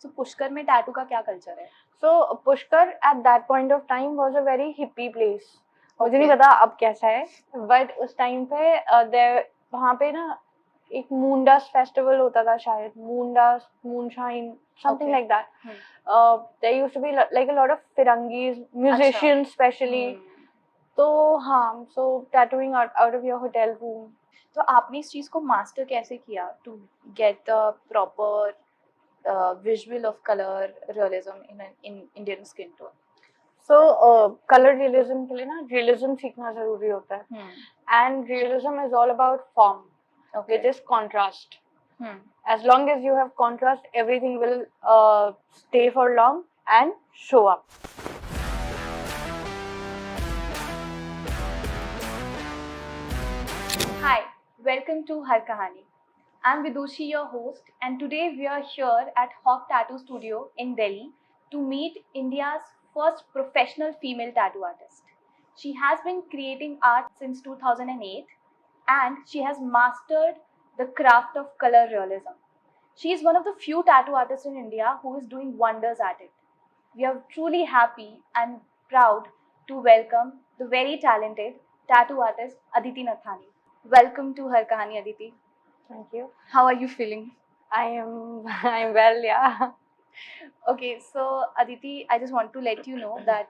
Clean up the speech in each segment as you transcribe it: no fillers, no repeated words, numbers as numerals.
So Pushkar में tattoo का क्या कल्चर है? So Pushkar at that point of time was a very hippie place. मुझे नहीं Okay. पता अब कैसा है, बट उस टाइम पे वहाँ पे ना एक मूनडास फेस्टिवल होता था शायद, मूनडास, moonshine, something Okay. like that. There used to be like a lot of Firangis, musicians especially. तो हाँ, so tattooing out of your hotel room. तो आपने इस चीज को मास्टर कैसे किया to get the proper visual of color realism in Indian skin tone? So color realism के लिए ना realism सीखना जरूरी होता है. And realism is all about form, which is contrast. As long as you have contrast, everything will stay for long and show up. Hi, welcome to Har Kahani. I'm Vidushi, your host, and today we are here at Hawk Tattoo Studio in Delhi to meet India's first professional female tattoo artist. She has been creating art since 2008 and she has mastered the craft of color realism. She is one of the few tattoo artists in India who is doing wonders at it. We are truly happy and proud to welcome the very talented tattoo artist Aditi Naithani. Welcome to Har Kahani, Aditi. Thank you. How are you feeling? I'm well, yeah. Okay, so Aditi, I just want to let you know that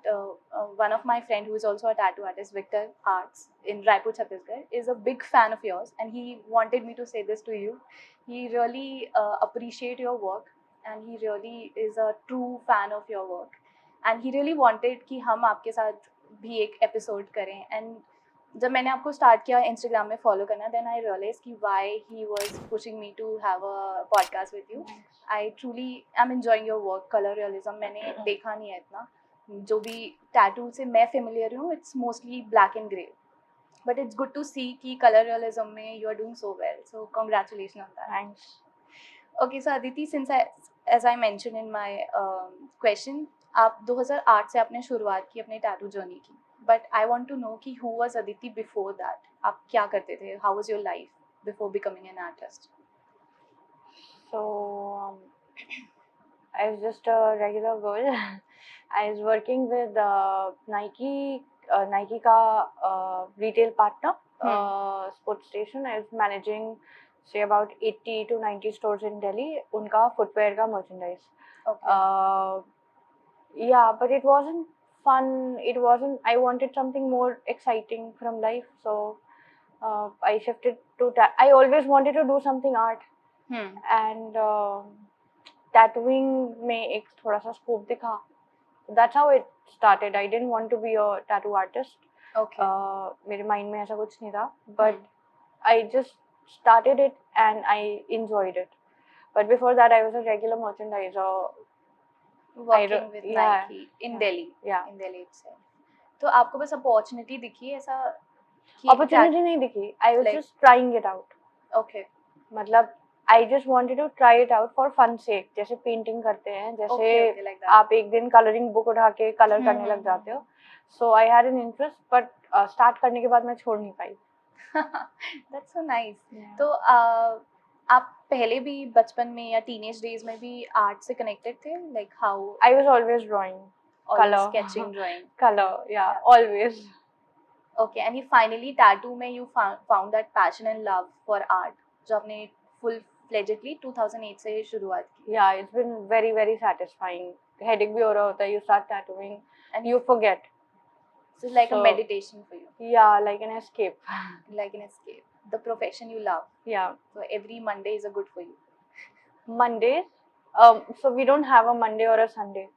one of my friend who is also a tattoo artist, Victor Arts in Raipur, Chhattisgarh, is a big fan of yours, and he wanted me to say this to you. He really appreciate your work, and he really is a true fan of your work, and he really wanted कि हम आपके साथ भी एक episode करें. And जब मैंने आपको स्टार्ट किया इंस्टाग्राम में फॉलो करना, देन आई रियलाइज कि why he was pushing me to have a podcast with you. I truly I am enjoying your work. Colour realism मैंने देखा नहीं है इतना, जो भी टैटू से मैं फेमिलियर हूँ it's mostly black and grey, but it's good to see कि कलर रियलिज्म में you are doing so well, so congratulation on that. Thanks. Okay, so Aditi, since as I mention in my question, आप 2008 से आपने शुरुआत की अपने tattoo journey की, but I want to know कि who was Aditi before that. आप क्या करते थे? How was your life before becoming an artist? So I was just a regular girl. I was working with Nike का retail partner, sports station. I was managing say about 80 to 90 stores in Delhi. उनका footwear का merchandise. Okay. Yeah, but it wasn't fun. It wasn't. I wanted something more exciting from life, so I shifted to. I always wanted to do something art, and tattooing में एक थोड़ा सा scope दिखा. That's how it started. I didn't want to be a tattoo artist. Okay. मेरे mind में ऐसा कुछ नहीं था, but I just started it and I enjoyed it. But before that, I was a regular merchandiser. Working with Nike in Delhi. Yeah. In Delhi itself. तो आपको बस opportunity दिखी ऐसा? Opportunity नहीं दिखी. I was just trying it out. Okay. मतलब I just wanted to try it out for fun sake. जैसे painting करते हैं, जैसे like आप एक दिन कलरिंग बुक उठा के कलर करने लग जाते हो. So I had an interest, but start करने के बाद मैं छोड़ नहीं पाई. That's so nice. तो आप पहले भी बचपन में या टीनेज डेज में भी आर्ट से कनेक्टेड थे? Like how? I was always drawing. Always Color. Sketching, drawing. Color, yeah, always. Okay, and you finally tattoo में you found that passion and love for art, जो आपने full fledgedly 2008 से शुरुआत की. Yeah, it's been very very satisfying. Headache भी हो रहा होता है, you start tattooing and you forget. So it's like a meditation for you. Yeah, like an escape. Like an escape. The profession you love. Yeah. So every Monday is a good for you. Mondays? So we don't have a Monday or a Sunday.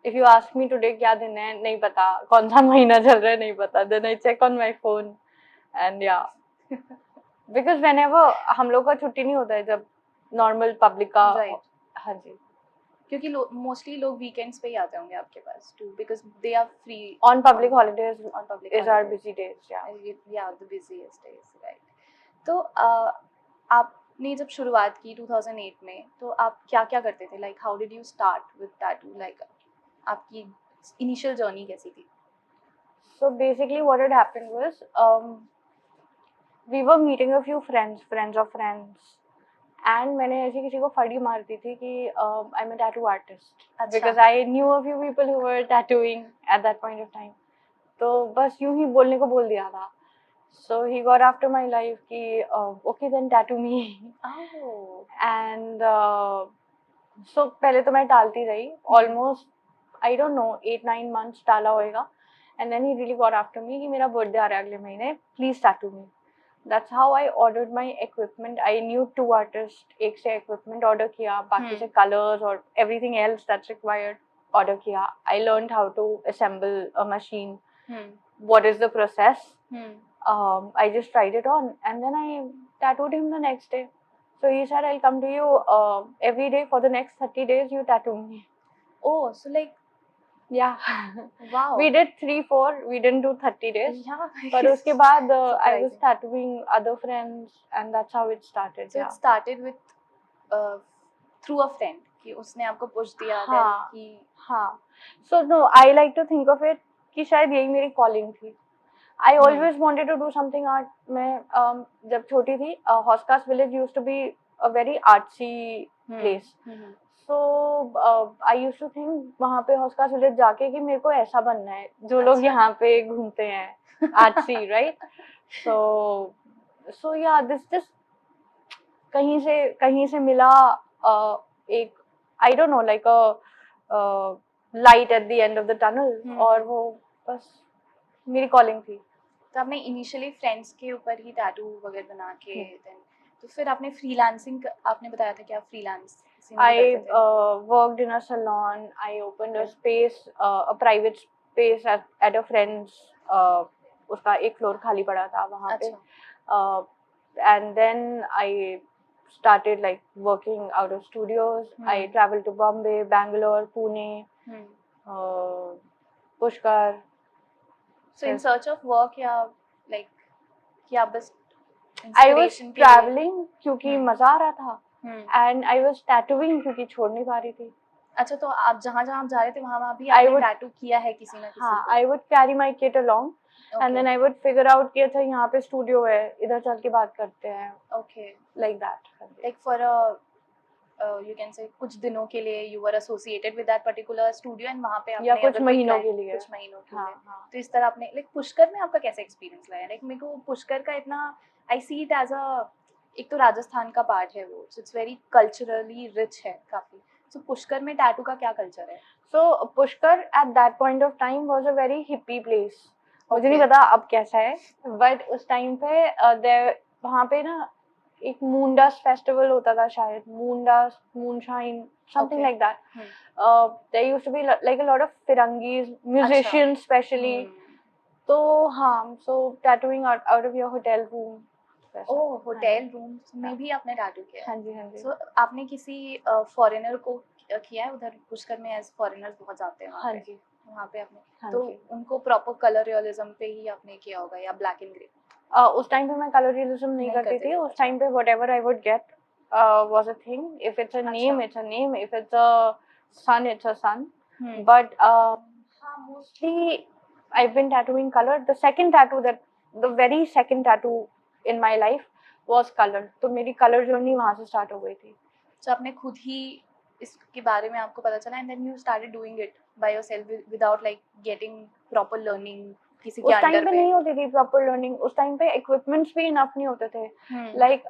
If you ask me today क्या दिन है, नहीं पता. कौन सा महीना चल रहा है, नहीं पता. Then I check on my phone and yeah. Because whenever हम लोग का छुट्टी नहीं होता है जब normal public का. Right. हाँ जी. क्योंकि मोस्टली लोग वीकेंड्स पे ही आते होंगे आपके पास too, because they are free on public holidays. On public is holidays. Our busy days. Yeah, the busiest days, right. तो आपने जब शुरुआत की 2008 में, तो आप क्या क्या करते थे? Like how did you start with tattoo? Like आपकी initial journey कैसी थी? So basically what had happened was we were meeting a few friends of friends, and मैंने ऐसी किसी को फड़ी मार दी थी कि I am a tattoo artist, अच्छा। Because I knew a few people who were tattooing at that point of time. तो बस यूं ही बोलने को बोल दिया था. So he got after my life कि okay then tattoo me. Oh. And so पहले तो मैं टालती रही almost I don't know 8-9 months टाला होएगा. And then he really got after me कि मेरा birthday आ रहा है अगले महीने, please tattoo me. That's how I ordered my equipment. I knew 2 artists. एक से equipment order किया, बाकी से colors और everything else that's required order किया. I learned how to assemble a machine. What is the process? I just tried it on and then I tattooed him the next day. So he said, I'll come to you every day for the next 30 days, you tattoo me. Oh, so like, yeah. wow. We did 3-4, we didn't do 30 days. Yeah. But उसके बाद I was Surprising. tattooing other friends and that's how it started. So yeah. it started with through a friend कि उसने आपको push दिया. हाँ. कि हाँ. So no, I like to think of it कि शायद यही मेरी calling थी. I always wanted to do something art. मैं जब छोटी थी, Hoskas village used to be a very artsy place. So I used to think वहाँ पे Hoskas village जाके कि मेरे को ऐसा बनना है जो लोग यहाँ पे घूमते हैं, artsy, right? So yeah, this just कहीं से मिला एक I don't know like a light at the end of the tunnel और वो बस मेरी कॉलिंग थी. तो आपने इनिशियली फ्रेंड्स के ऊपर ही टैटू वगैरह बना के देन तो फिर आपने फ्रीलांसिंग आपने बताया था कि आप freelance I worked in a salon. I opened a space, a private space at a friend's. उसका एक फ्लोर खाली पड़ा था वहाँ पे. And then I started like working out of studios. I traveled to Bombay, Bangalore, Pune, Pushkar. So in search of work या like कि आप बस I was traveling क्योंकि मजा आ रहा था. And I was tattooing क्योंकि छोड़ नहीं पा रही थी. अच्छा तो आप जहाँ आप जा रहे थे वहाँ भी आपने टैटू किया है किसी ना किसी को? हाँ, I would carry my kit along. And then I would figure out कि अच्छा यहाँ पे स्टूडियो है, इधर चल के बात करते हैं. Okay. Like that. Like for a you can say कुछ दिनों के लिए you were associated with that particular studio and वहाँ पे आपने या कुछ महीनों के लिए. तो इस तरह आपने like पुष्कर में आपका कैसा एक्सपीरियंस लगा? Like मेरे को पुष्कर का इतना I see it as a एक तो राजस्थान का पार्ट है वो, so it's very culturally rich है काफी. So पुष्कर में टैटू का क्या कल्चर है? So Pushkar at that point of time was a very hippie place. मुझे नहीं पता अब कैसा है, but उस टाइम पे वहाँ पे ना एक मूनडास फेस्टिवल होता था शायद, मूनडास, moonshine, something like that. There used to be like a lot of Firangis, musicians especially. तो हाँ, so tattooing out of your hotel room. Oh hotel room में भी आपने टैटू किया? हाँ जी, हाँ जी. So आपने किसी फॉरेनर को किया है उधर पुष्कर में? एज फॉरेनर्स बहुत जाते हैं हाँ जी, वहाँ पे आपने तो उनको प्रॉपर कलर रियलिज्म पे ही आपने किया होगा या ब्लैक एंड ग्रे? उस टाइम पे मैं कलर रियलिज्म नहीं करती थी. उस टाइम पे whatever I would get was a thing. If it's a name, it's a name. If it's a sun, it's a sun. But mostly I've been tattooing color. The very second tattoo in my life was color. तो मेरी color journey वहाँ से start हो गई थी. So आपने खुद ही इसके बारे में आपको पता चला and then you started doing it by yourself without like getting proper learning किसी के उस अंडर पे? टाइम पे नहीं होती थी proper learning. उस टाइम पे equipments भी enough नहीं होते थे. Like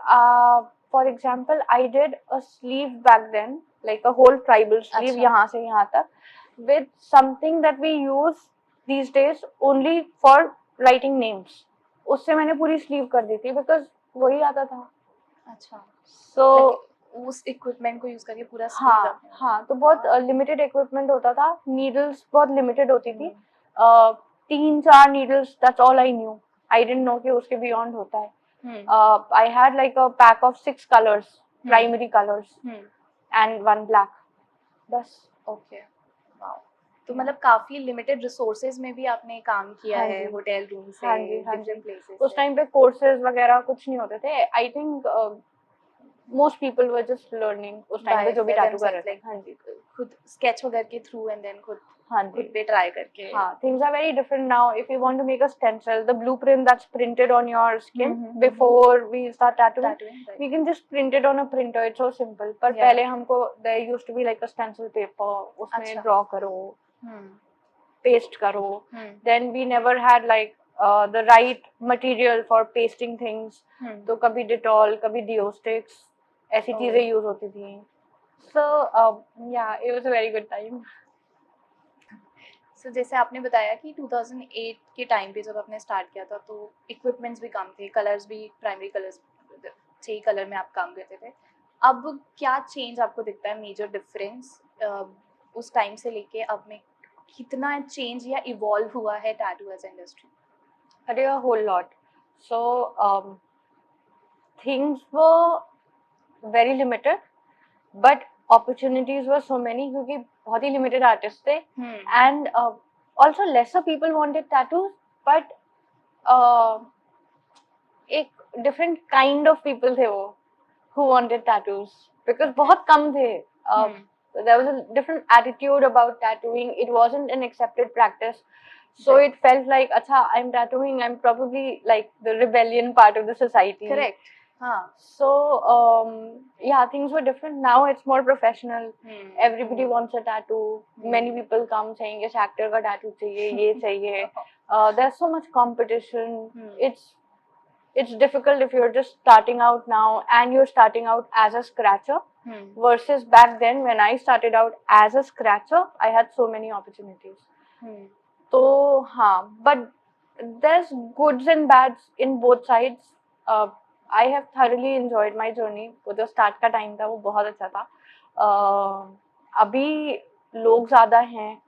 for example, I did a sleeve back then, like a whole tribal sleeve यहाँ से यहाँ तक, with something that we use these days only for writing names. उससे मैंने पूरी स्लीव कर दी थी बिकॉज वही आता था. अच्छा. So उस इक्विपमेंट को यूज करके पूरा स्लीव. हाँ, तो बहुत लिमिटेड इक्विपमेंट होता था. नीडल्स बहुत लिमिटेड होती थी. 3-4 needles, that's all I knew. I didn't know कि उसके बियॉन्ड होता है. I had like a pack of 6 colours, primary colours and 1 black. बस. ओके. वाओ. तो मतलब काफी लिमिटेड रिसोर्सेज में भी आपने काम किया है होटल रूम से डिफरेंट प्लेसेस. उस टाइम पे कोर्सेज वगैरह कुछ नहीं होते थे. I think most people were just learning उस टाइम पे जो भी tattoo कर रहे थे. हाँ जी. खुद sketch वगैरह के through and then खुद हाँ जी. खुद पे try करके. हाँ, things are very different now. If you want to make a stencil, the blueprint that's printed on your skin before we start tattooing, right. we can just print it on a printer. It's so simple. पर पहले हमको there used to be like a stencil paper. उसमें draw करो, paste करो. Then we never had like the right material for pasting things. तो कभी Dettol, कभी Dio sticks, ऐसी चीजें use होती थी. So yeah, it was a very good time. So जैसे आपने बताया कि 2008 के टाइम पे जब आपने स्टार्ट किया था तो इक्विपमेंट्स भी कम थे, कलर्स भी प्राइमरी कलर्स थे ही, कलर में आप काम करते थे. अब क्या चेंज आपको दिखता है, मेजर डिफरेंस उस टाइम से लेके अब में कितना चेंज या इवॉल्व हुआ है टैटू एज इंडस्ट्री? अरे a whole lot. So things were very limited, but opportunities were so many क्योंकि बहुत ही limited artists थे. And also lesser people wanted tattoos, but एक different kind of people थे वो who wanted tattoos because बहुत कम थे. There was a different attitude about tattooing. It wasn't an accepted practice. So it felt like, acha, I'm tattooing, I'm probably like the rebellion part of the society. Correct. So yeah, things were different. Now it's more professional. Everybody wants a tattoo. Many people come saying, yes, actor ka tattoo chahiye, ye chahiye. There's so much competition. It's difficult if you're just starting out now and you're starting out as a scratcher versus back then when I started out as a scratcher, I had so many opportunities. So, हाँ, but there's goods and bads in both sides. I have thoroughly enjoyed my journey. वो जो start का time था वो बहुत अच्छा था. अभी लोग ज़्यादा हैं.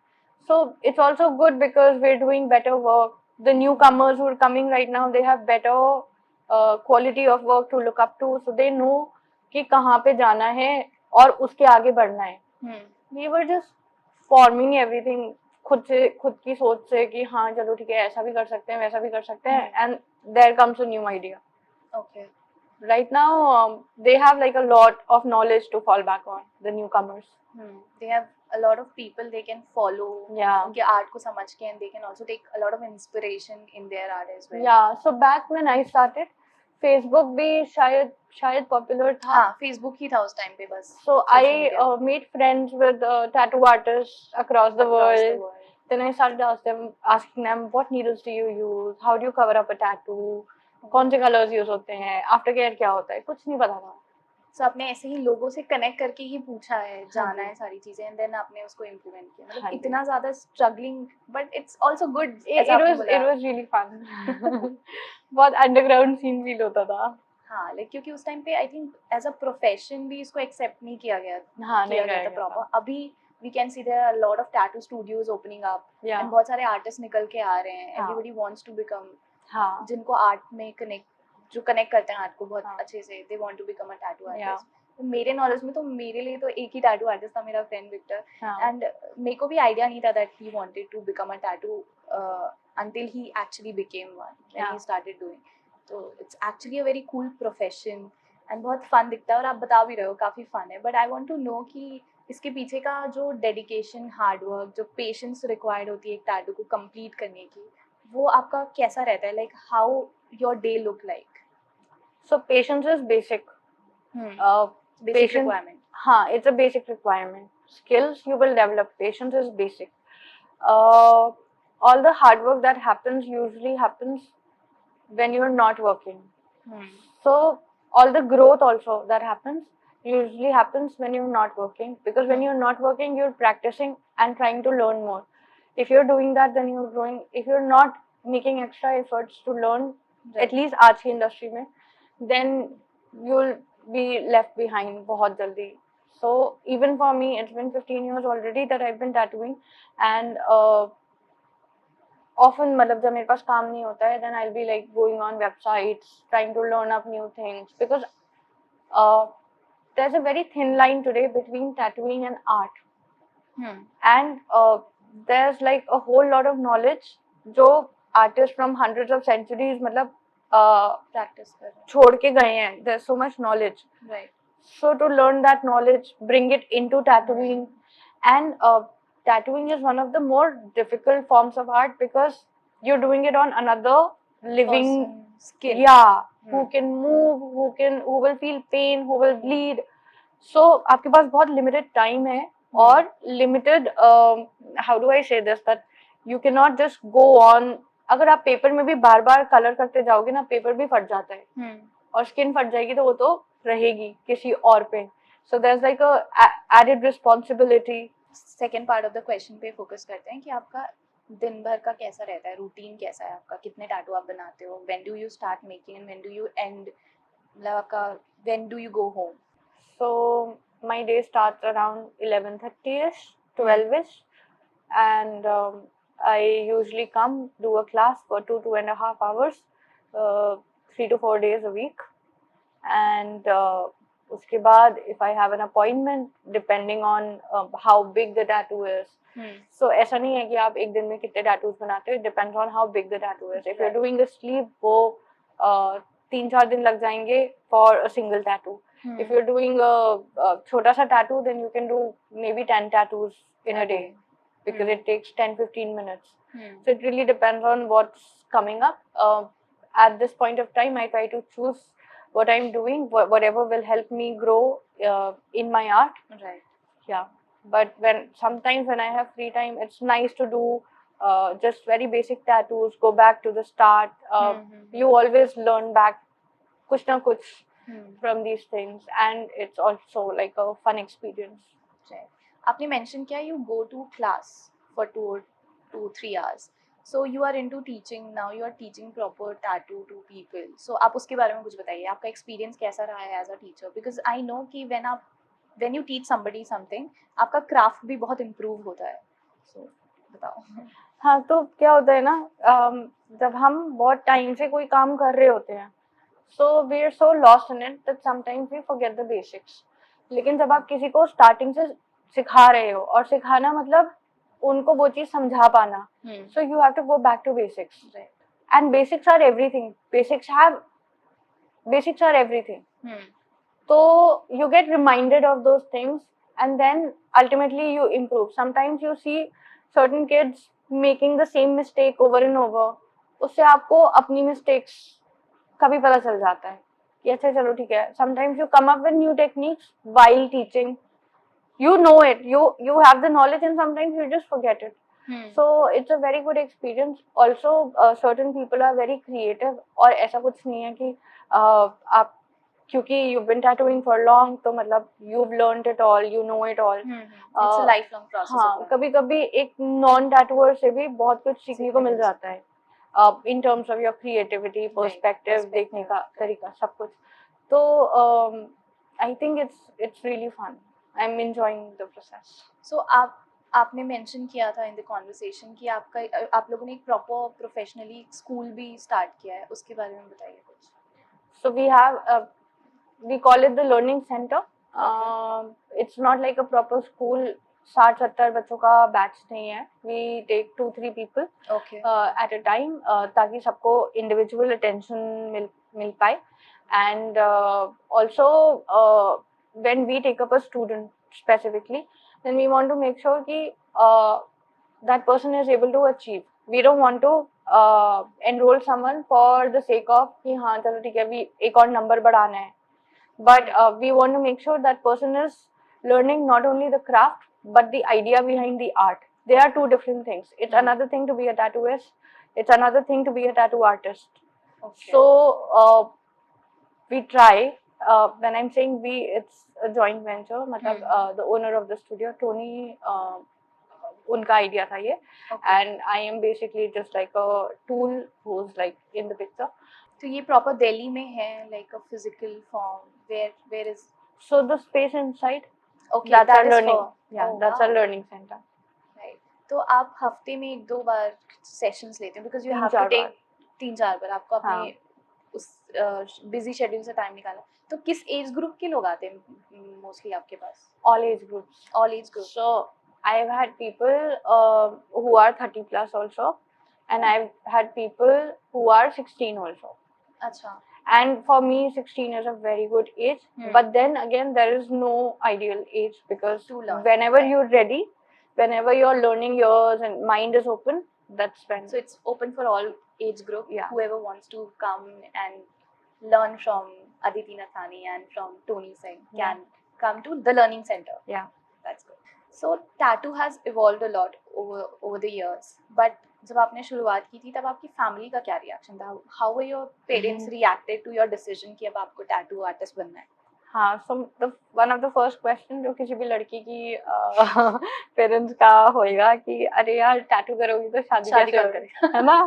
So it's also good because we're doing better work. The newcomers who are coming right now, they have better quality of work to look up to. So they know कि कहाँ पे जाना है और उसके आगे बढ़ना है. We were just forming everything खुद की सोच से कि हाँ चलो ठीक है ऐसा भी कर सकते हैं वैसा भी कर सकते हैं. And there comes a new idea. Okay. Right now they have like a lot of knowledge to fall back on, the newcomers. They have a lot of people they can follow. Yeah. उनके art को समझ के and they can also take a lot of inspiration in their art as well. Yeah. So back when I started, Facebook भी शायद popular था. हाँ, Facebook ही था उस time पे बस. So I made friends with tattoo artists across the world. Then I started asking them what needles do you use, how do you cover up a tattoo, कौन से कलर्स यूज होते हैं, after care क्या होता है, कुछ नहीं पता था. सो आपने ऐसे ही लोगों से कनेक्ट करके ही पूछा है, जाना है सारी चीजें एंड देन आपने उसको इम्प्लीमेंट किया. मतलब इतना ज्यादा struggling but it's also good. It was really fun. बहुत अंडरग्राउंड सीन फील होता था. हाँ, लाइक क्योंकि उस टाइम पे I think as a profession भी इसको एक्सेप्ट नहीं किया गया. हाँ, नहीं किया गया प्रॉपर. अभी we can see there are a lot of tattoo studios opening up. Yeah. and बहुत सारे आर्टिस्ट निकल के आ रहे हैं. Everybody wants to become. हाँ. जिनको आर्ट में जो कनेक्ट करते हैं आर्ट को बहुत अच्छे से, they want to become a tattoo artist. तो मेरे नॉलेज में तो मेरे लिए तो एक ही टैटू आर्टिस्ट था, मेरा फ्रेंड विक्टर. एंड मेरे को भी आइडिया नहीं था that he wanted to become a tattoo until he actually became one when he started doing. तो it's actually a very cool profession and बहुत फन दिखता है. और आप बता भी रहे हो काफ़ी फन है. But I want to know कि इसके पीछे का जो डेडिकेशन, हार्डवर्क, जो पेशेंस रिक्वायर्ड होती है एक टैटू को कंप्लीट करने की, वो आपका कैसा रहता है? Like how your day look like? So patience is basic. Basic requirement. हाँ, it's a basic requirement. Skills you will develop. Patience is basic. All the hard work that happens usually happens when you're not working. So all the growth also that happens usually happens when you're not working, because when you're not working you're practicing and trying to learn more. If you're doing that then you're growing. If you're not making extra efforts to learn, at least आज की industry में, then you'll be left behind बहुत जल्दी. So even for me it's been 15 years already that I've been tattooing, and often मतलब जब मेरे पास काम नहीं होता है then I'll be like going on websites trying to learn up new things, because there's a very thin line today between tattooing and art. And there's like a whole lot of knowledge जो artists from hundreds of centuries मतलब practice कर छोड़ के गए हैं. There's so much knowledge. Right. So to learn that knowledge, bring it into tattooing, and tattooing is one of the more difficult forms of art because you're doing it on another living skin. Yeah, who can move, who will feel pain, who will bleed. So आपके पास बहुत limited time है और limited how do I say this, that you cannot just go on. अगर आप paper में भी बार बार colour करते जाओगे ना, पेपर भी फट जाता है और स्किन फट जाएगी तो वो तो रहेगी किसी और पे. So there's like a added responsibility. Second part of the question पे फोकस करते हैं कि आपका दिन भर का कैसा रहता है, रूटीन कैसा है आपका, कितने टैटू आप बनाते हो, when do you start making and when do you and, मतलब आपका when do you go home. So my day starts around 11:30ish, 12ish, and I usually come do a class for 2.5 hours, 3 to 4 days a week, and उसके बाद if I have an appointment depending on how big the tattoo is. So ऐसा नहीं है कि आप एक दिन में कितने tattoos बनाते हो, it depends on how big the tattoo is. If you're doing a sleeve, वो 3-4 दिन लग जाएंगे for a single tattoo. If you're doing a छोटा सा tattoo, then you can do maybe 10 tattoos in a day because it takes 10-15 minutes. So it really depends on what's coming up. At this point of time, I try to choose what I'm doing, whatever will help me grow in my art. Right. Yeah. But sometimes when I have free time, it's nice to do just very basic tattoos, go back to the start. You always learn back kuch na kuch from these things, and it's also like a fun experience. Right. आपने mention किया you go to class for 2-3 hours. So you are into teaching now. You are teaching proper tattoo to people. So आप उसके बारे में कुछ बताइए. आपका experience कैसा रहा है as a teacher? Because I know कि when you teach somebody something, आपका craft भी बहुत improve होता है. So बताओ. हाँ, तो क्या होता है ना, जब हम बहुत टाइम से कोई काम कर रहे होते हैं, so we are so lost in it that sometimes we forget the basics. लेकिन जब आप किसी को स्टार्टिंग से सिखा रहे हो, और सिखाना मतलब उनको वो चीज समझा पाना, so you have to go back to basics. Right. And basics are everything. Basics are everything. So you get reminded of those things, and then ultimately you improve. Sometimes you see certain kids making the same mistake over and over. उससे आपको अपनी mistakes का भी पता चल जाता है कि अच्छा चलो ठीक है. Sometimes you come up with new techniques while teaching. You know it, you have the knowledge, and sometimes you just forget it. So it's a very good experience. Also certain people are very creative, और ऐसा कुछ नहीं है कि आप क्योंकि you've been tattooing for long तो मतलब you've learned it all, you know it all. It's a lifelong process. हाँ, कभी कभी एक non tattooer से भी बहुत कुछ सीखने को मिल जाता है in terms of your creativity, perspective, देखने का तरीका, सब कुछ. तो I think it's really fun. I'm enjoying the process. So आपने mention किया था in the conversation कि आप लोगों ने एक proper professionally school भी start किया है, उसके बारे में बताइए कुछ. So we call it the learning center. It's not like a proper school. 60-70 बच्चों का बैच नहीं है. We take 2-3 people at a time ताकि सबको individual attention मिल पाए. And also when we take up a student specifically, then we want to make sure कि that person is able to achieve. We don't want to enroll someone for the sake of कि हाँ चलो ठीक है, एक और number बढ़ाना है. But we want to make sure that person is learning not only the craft but the idea behind the art. They are two different things. It's another thing to be a tattooist. It's another thing to be a tattoo artist. So we try. When I'm saying we, it's a joint venture. मतलब the owner of the studio, Tony, उनका idea था ये, and I am basically just like a tool who's like in the picture. तो ये proper Delhi में है, like a physical form. Where is? So the space inside. Okay, that's that our is learning. for. Yeah, that's our learning center. Right. तो आप हफ्ते में 1-2 बार sessions लेते हैं because you have to take 3-4 बार. आपको अपने उस busy schedule से time निकालना. तो किस age group के लोग आते हैं mostly आपके पास? All age groups. All age groups. So I've had people who are 30 plus also, and I've had people who are 16 also. अच्छा. And for me 16 is a very good age, but then again there is no ideal age, because To learn. whenever you're ready, whenever your learning years and mind is open, that's when. So it's open for all age group. Yeah. Whoever wants to come and learn from Aditi Naithani and from Tony Singh can come to the learning center. Yeah. That's good. So tattoo has evolved a lot over the years. But जब आपने शुरुआत की थी तब आपकी family का क्या reaction था? How were your parents reacted to your decision कि अब आपको tattoo artist बनना है? हाँ, so one of the first question जो किसी भी लड़की की पेरेंट्स का होएगा कि अरे यार टैटू करोगी तो शादी कैसे होगी, है ना?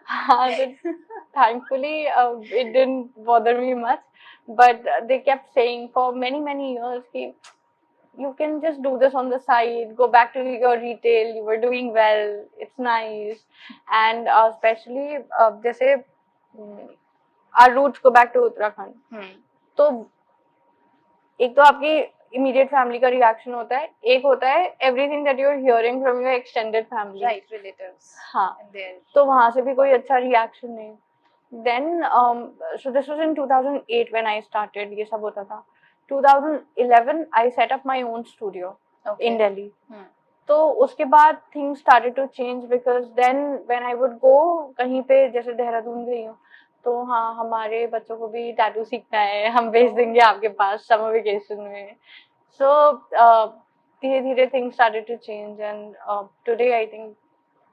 हाँ, so thankfully it didn't bother me much, but they kept saying for many years कि you can just do this on the side, go back to your retail, you were doing well, it's nice. And especially जैसे our roots go back to Uttarakhand. तो एक तो आपकी immediate family का reaction होता है, एक होता है everything that you are hearing from your extended family, right, relatives. हाँ, तो वहां से भी कोई अच्छा रिएक्शन नहीं. Then so this was in 2008 when I started, ये सब होता था. 2011 I set up my own studio in Delhi. तो उसके बाद things started to change, because then when I would go कहीं पे, जैसे देहरादून गई हूँ, तो हाँ हमारे बच्चों को भी टैटू सीखना है, हम भेज देंगे आपके पास समर वेकेशन में. सो धीरे धीरे things started to change, and today I think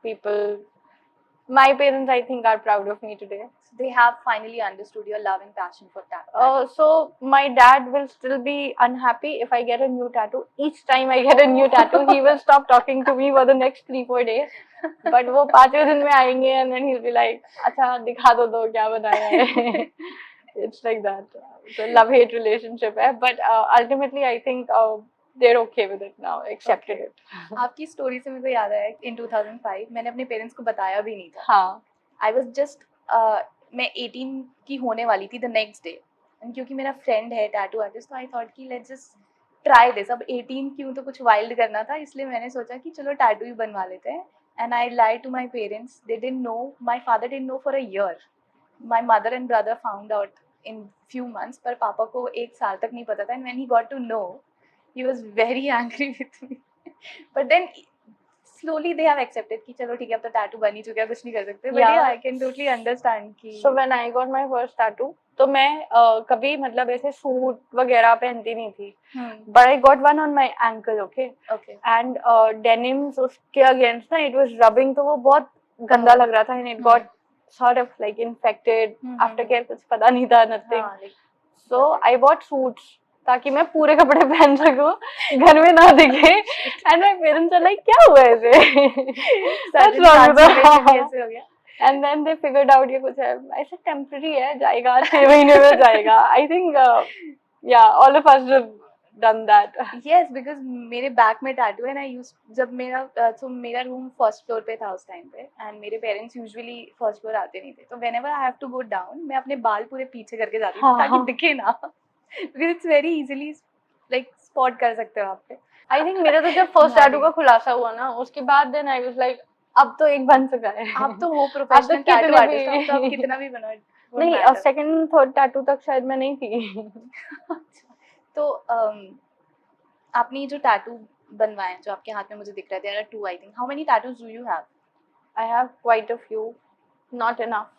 people, my parents I think are proud of me today. They have finally understood your love and passion for tattoo. So my dad will still be unhappy if I get a new tattoo. Each time I get a new tattoo, he will stop talking to me for the next 3-4 days. But वो 5वें दिन में आएंगे and then he'll be like, अच्छा दिखा दो क्या बनाया है. It's like that. So love-hate relationship है, but ultimately I think they're okay with it now, accepted it. आपकी स्टोरी से मेरे को याद आया, in 2005 मैंने अपने पेरेंट्स को बताया भी नहीं था. हाँ. I was just मैं 18 की होने वाली थी the next day, क्योंकि मेरा फ्रेंड है टैटू आर्टिस्ट, तो आई थॉट कि लेट्स जस्ट ट्राई दिस. अब 18 क्यों, तो कुछ वाइल्ड करना था, इसलिए मैंने सोचा कि चलो टैटू ही बनवा लेते हैं. And I lied to my parents. They didn't know, my father didn't know for a year. My mother and brother found out in few months, पर पापा को 1 साल तक नहीं पता था. And when he got to know, he was very angry with me. But then slowly they have accepted कि चलो ठीक है, अब तो टैटू बन ही चुका है, कुछ नहीं कर सकते. But yeah, I can totally understand कि. So when I got my first tattoo, तो मैं कभी मतलब ऐसे सूट वगैरह पहनती नहीं थी. But I got one on my ankle, okay. And denims उसके against ना, it was rubbing, तो वो बहुत गंदा लग रहा था, and it got sort of like infected. Aftercare कुछ पता नहीं था, nothing. So I bought suits ताकि मैं पूरे कपड़े पहन सकूं, घर में ना दिखे. And my parents are like क्या हुआ ऐसे, दैट्स रॉन्ग कैसे हो गया. And then they figured out ये कुछ है. ऐसे टेम्पररी है, जाएगा 6 महीने में जाएगा. आई थिंक या all of us have done that. Yes, because मेरे बैक में टैटू है. आई यूज, जब मेरा रूम फर्स्ट फ्लोर पे था उस टाइम पे, एंड मेरे पेरेंट्स यूजुअली फर्स्ट फ्लोर आते नहीं थे, तो whenever I have to go down, मैं अपने बाल पूरे पीछे करके जाती थी ताकि दिखे ना. Because it's very easily like spot कर सकते हो आप पे. I think मेरा तो जब फर्स्ट टैटू का खुलासा हुआ ना, उसके बाद then I was like, अब तो एक बन चुका है. आप तो हो प्रोफेशनल टैटू आर्टिस्ट, अब तो आप कितना भी बनाओ. नहीं, और सेकंड थर्ड टैटू तक शायद मैं नहीं थी. तो आपने जो टैटू बनवाए जो आपके हाथ में मुझे दिख रहे थे, there are 2 I think. How many tattoos do you have? I have quite a few, not enough.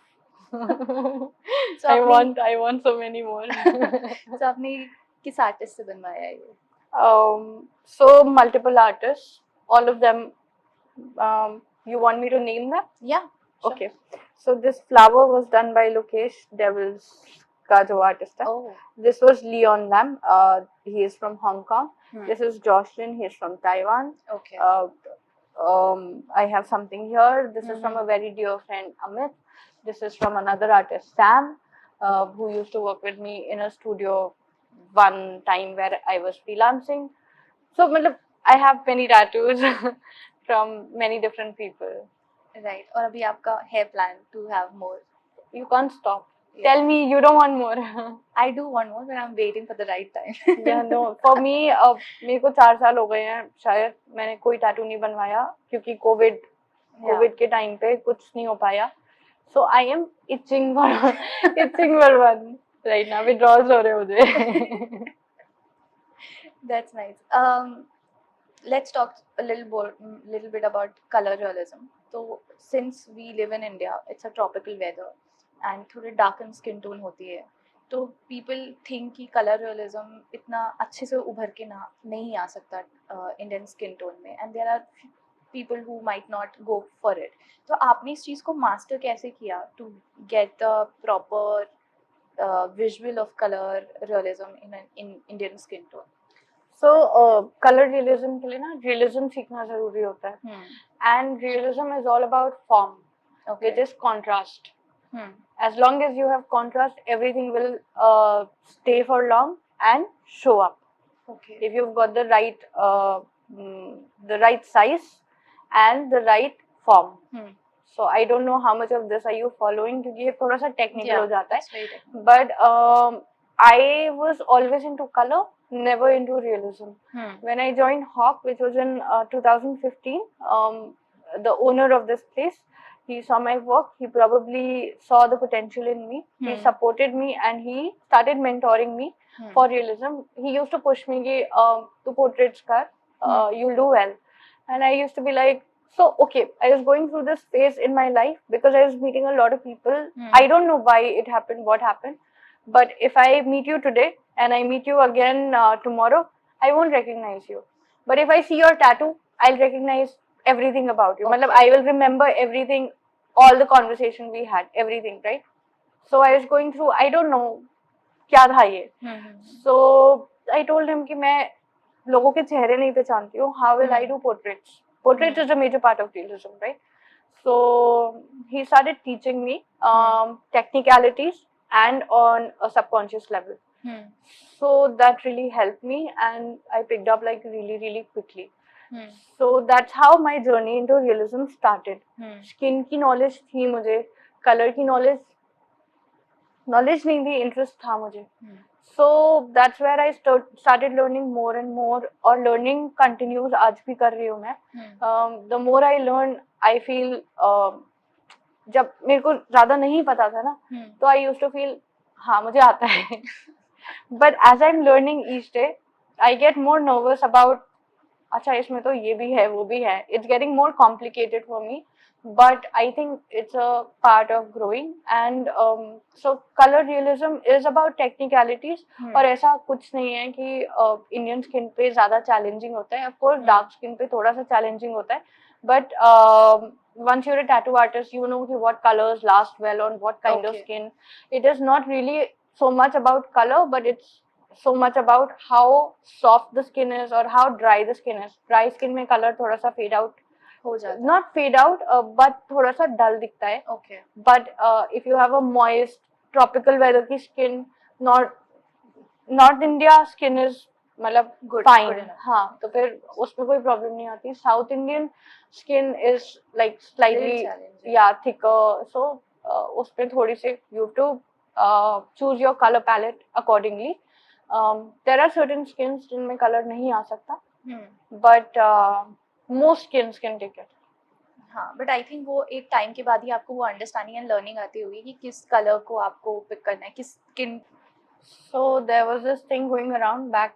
So I want so many more. So आपने किस आर्टिस्ट से बनवाया है ये? So multiple artists, all of them. You want me to name them? Yeah. Sure. Okay. So this flower was done by Lokesh Devils का जो artist है. Oh. This was Leon Lam. He is from Hong Kong. This is Jocelyn. He is from Taiwan. Okay. I have something here. This is from a very dear friend, Amit. This is from another artist, Sam, who used to work with me in a studio one time where I was freelancing. So, I have many tattoos from many different people. Right. और अभी आपका है plan to have more? You can't stop. Yeah. Tell me you don't want more. I do want more, but I'm waiting for the right time. Yeah, no. For me, मेरे को 4 साल हो गए हैं शायद, मैंने कोई टैटू नहीं बनवाया क्योंकि कोविड के टाइम पे कुछ नहीं हो पाया. So I am itching for itching for one right now. Withdrawals हो रहे मुझे. That's nice. Let's talk little bit about color realism. So since we live in India, it's a tropical weather and थोड़े darkened skin tone होती है, तो people think कि color realism इतना अच्छे से उभर के ना नहीं आ सकता Indian skin tone में, and there are people who might not go for it. तो आपने इस चीज़ को master कैसे किया to get the proper visual of color realism in Indian skin tone? So color realism के लिए ना realism सीखना जरूरी होता है. And realism is all about form, which is contrast. As long as you have contrast, everything will stay for long and show up. Okay. If you've got the right size and the right form. So I don't know how much of this are you following, क्योंकि ये थोड़ा सा technical हो जाता है. But I was always into color, never into realism. When I joined Hawk, which was in 2015, the owner of this place, he saw my work. He probably saw the potential in me. He supported me and he started mentoring me for realism. He used to push me कि तू portraits कर, you'll do well. And I used to be like, so okay, I was going through this phase in my life because I was meeting a lot of people. I don't know why it happened, what happened. But if I meet you today and I meet you again tomorrow, I won't recognize you. But if I see your tattoo, I'll recognize everything about you. Okay. I will remember everything, all the conversation we had, everything, right? So I was going through, I don't know, क्या था ये? So I told him कि मैं लोगों के चेहरे नहीं पहचानती हूँ. How will I do portraits? Portraits is a major part of realism, right? So he started teaching me technicalities and on a subconscious level. So that really helped me and I picked up like really quickly. So that's how my journey into realism started. Skin की knowledge थी मुझे, color की knowledge नहीं थी, interest था मुझे. So that's where I started learning more and more, और learning continues, आज भी कर रही हूँ मैं. The more I learn, I feel जब मेरे को ज़्यादा नहीं पता था ना, तो I used to feel हाँ मुझे आता है. But as I'm learning each day, I get more nervous about अच्छा इसमें तो ये भी है वो भी है. It's getting more complicated for me. But I think it's a part of growing and so color realism is about technicalities. और ऐसा कुछ नहीं है कि Indian skin पे ज़्यादा challenging होता है. Of course dark skin पे थोड़ा सा challenging होता है. But once you're a tattoo artist, you know what colors last well on what kind of skin. It is not really so much about color, but it's so much about how soft the skin is or how dry the skin is. Dry skin में color थोड़ा सा fade out हो जाता है. Not fade out, but थोड़ा सा dull दिखता है. Okay. But if you have a moist tropical weather की skin, North India skin is मतलब fine. हाँ, तो फिर उसमें कोई problem नहीं आती. South Indian skin is like slightly thicker. So उसमें थोड़ी सी you have to choose your color palette accordingly. There are certain skins जिनमें color नहीं आ सकता. But most skins can take it. हाँ, but I think वो एक टाइम के बाद ही आपको वो अंडरस्टैंडिंग एंड लर्निंग आती होगी कि किस कलर को आपको पिक करना है, किस skin. So there was this thing going around back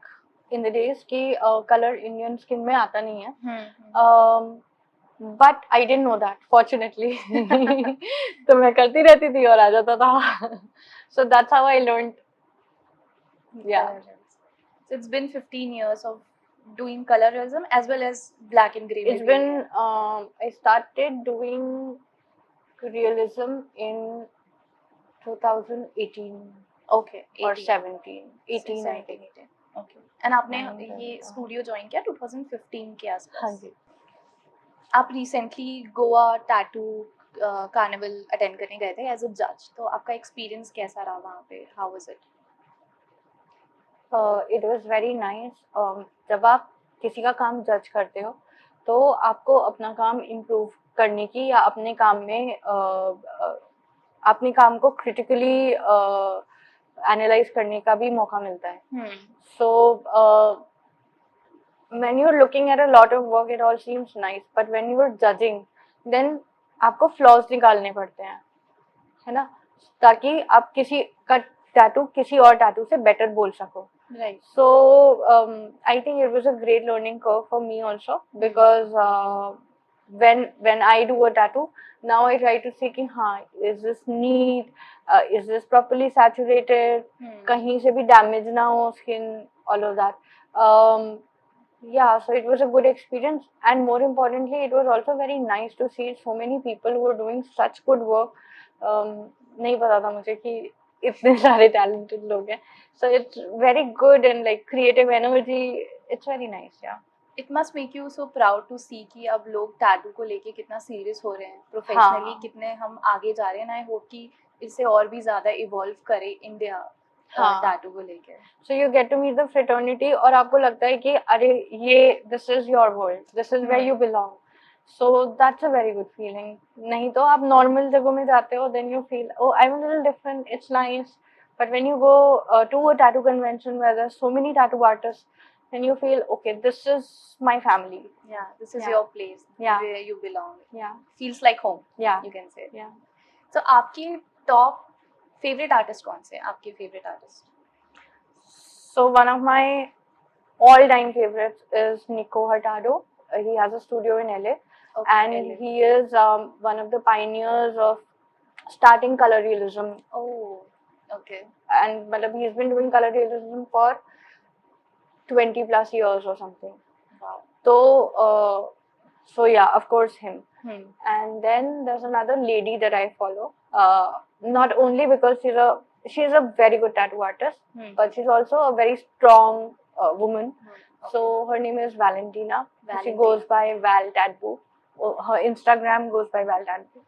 in the days कि color Indian skin में आता नहीं है. But I didn't know that, fortunately. तो मैं करती रहती थी और आ जाता था. So that's how I learned. Yeah. So it's been 15 years of doing color realism as well as black and grey. It's been I started doing realism in 2018. Okay. 18. Or 17. 18 I think. Okay. And आपने ये studio join किया 2015 के आसपास. हाँ जी. आप recently Goa tattoo carnival attend करने गए थे एज अ जज, तो आपका एक्सपीरियंस कैसा रहा वहाँ पे? How was it? It was very nice. जब आप किसी का काम जज करते हो तो आपको अपना काम इम्प्रूव करने की या अपने काम को क्रिटिकली एनालाइज करने का भी मौका मिलता है. So when you're looking at a lot of work, it all seems nice, but when you're judging, then आपको flaws निकालने पड़ते हैं. है ना, ताकि आप किसी का टैटू किसी और टैटू से बेटर बोल सको. Right. So I think it was a great learning curve for me also, because when I do a tattoo, now I try to see कि हाँ, is this neat, is this properly saturated, कहीं से भी damage ना हो skin, all of that. Yeah, so it was a good experience, and more importantly, it was also very nice to see so many people who are doing such good work. नहीं पता था मुझे कि इतने सारे talented लोग हैं. So it's very good, and like creative energy, it's very nice, yeah. It must make you so proud to see कि अब लोग टैटू को लेके कितना सीरियस हो रहे हैं, प्रोफेशनली कितने हम आगे जा रहे हैं. आई होप कि इससे और भी ज़्यादा इवॉल्व करे इंडिया टैटू को लेके. So you get to meet the fraternity, और आपको लगता है कि अरे ये this is your world, this is where you belong. So that's a very good feeling. नहीं तो आप normal जगहों में जाते हो, then you feel, oh, I'm a little different, it's nice. But when you go to a tattoo convention where there's so many tattoo artists, then you feel, okay, this is my family. Yeah, this is your place, where you belong. Yeah. Feels like home. Yeah. You can say. Yeah. So आपकी top favorite artist कौन से? आपके favorite artist? So one of my all-time favorites is Nico Hurtado. He has a studio in LA, and LA. he is one of the pioneers of starting color realism. Oh, okay. And matlab, he's been doing color realism for 20 plus years or something. Wow. So yeah, of course him. And then there's another lady that I follow. Not only because she's a very good tattoo artist, but she's also a very strong woman. Okay. So her name is Valentina. She goes by Val Tattoo. Her Instagram goes by Val Tattoo.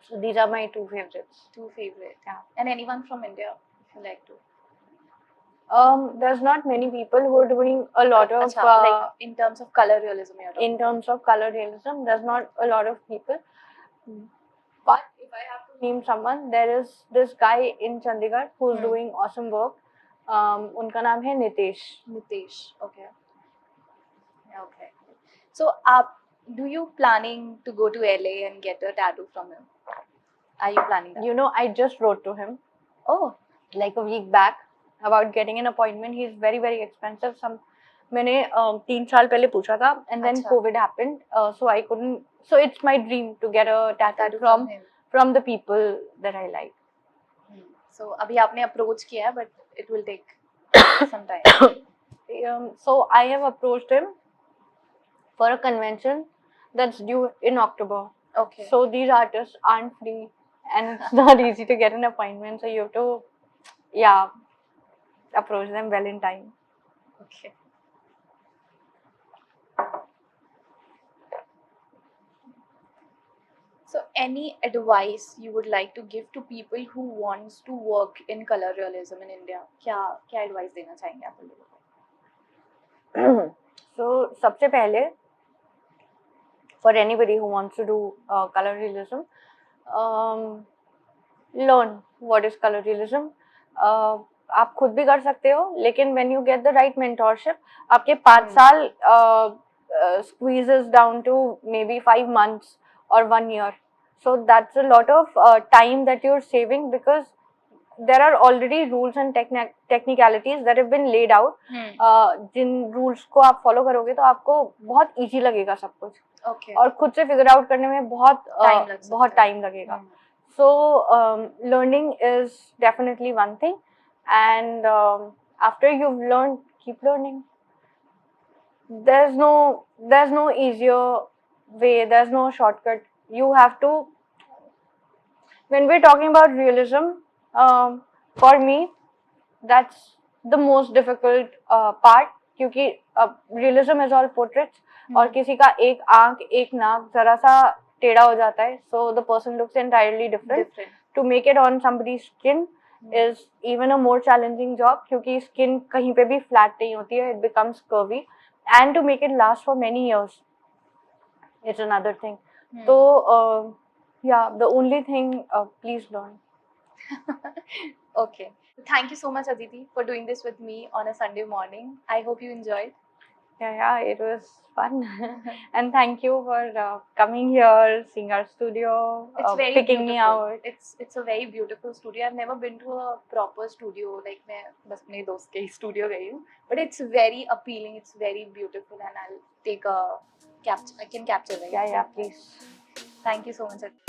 So these are my two favorites. Yeah. And anyone from India, if you like to? There's not many people who are doing a lot of like in terms of color realism. In terms of color realism, there's not a lot of people. But if I have to name someone, there is this guy in Chandigarh who's doing awesome work. उनका नाम है Nitesh. Okay. Okay. So, do you planning to go to LA and get a tattoo from him? Are you planning that? You know, I just wrote to him. Oh. Like a week back about getting an appointment. He's very, very expensive. मैंने 3 साल पहले पूछा था, and then COVID happened, so I couldn't. So it's my dream to get a tattoo from the people that I like. So अभी आपने approach किया है, but it will take some time. So I have approached him for a convention that's due in October. Okay. So these artists aren't free, and it's not easy to get an appointment. So you have to, approach them well in time. Okay. So any advice you would like to give to people who wants to work in color realism in India? क्या advice देना चाहेंगे आप लोगों को? So सबसे पहले, for anybody who wants to do color realism, learn what is color realism. आप खुद भी कर सकते हो, लेकिन when you get the right mentorship, आपके 5 साल squeezes down to maybe 5 months or 1 year. So that's a lot of time that you're saving, because there are already rules and technicalities that have been laid out. Jin rules को आप follow करोगे तो आपको बहुत easy लगेगा सब कुछ. Okay. और खुद से figure out करने में बहुत time लगेगा. So learning is definitely one thing, and after you've learned, keep learning. There's no easier way. There's no shortcut. You have to. When we're talking about realism, for me, that's the most difficult part, क्योंकि realism is all portraits, और किसी का एक आंख एक नाक जरा सा टेढ़ा हो जाता है, so the person looks entirely different. To make it on somebody's skin is even a more challenging job, क्योंकि skin कहीं पे भी flat नहीं होती है, it becomes curvy, and to make it last for many years, it's another thing. So the only thing, please learn. Okay. Thank you so much, Aditi, for doing this with me on a Sunday morning. I hope you enjoyed. Yeah, it was fun. And thank you for coming here, seeing our studio, It's very picking me beautiful. out. It's a very beautiful studio. I've never been to a proper studio. Like मैं बस अपने दोस्त के studio गई हूँ. But it's very appealing. It's very beautiful, and I'll take a capture. I can capture, right? Yeah, please. Thank you so much.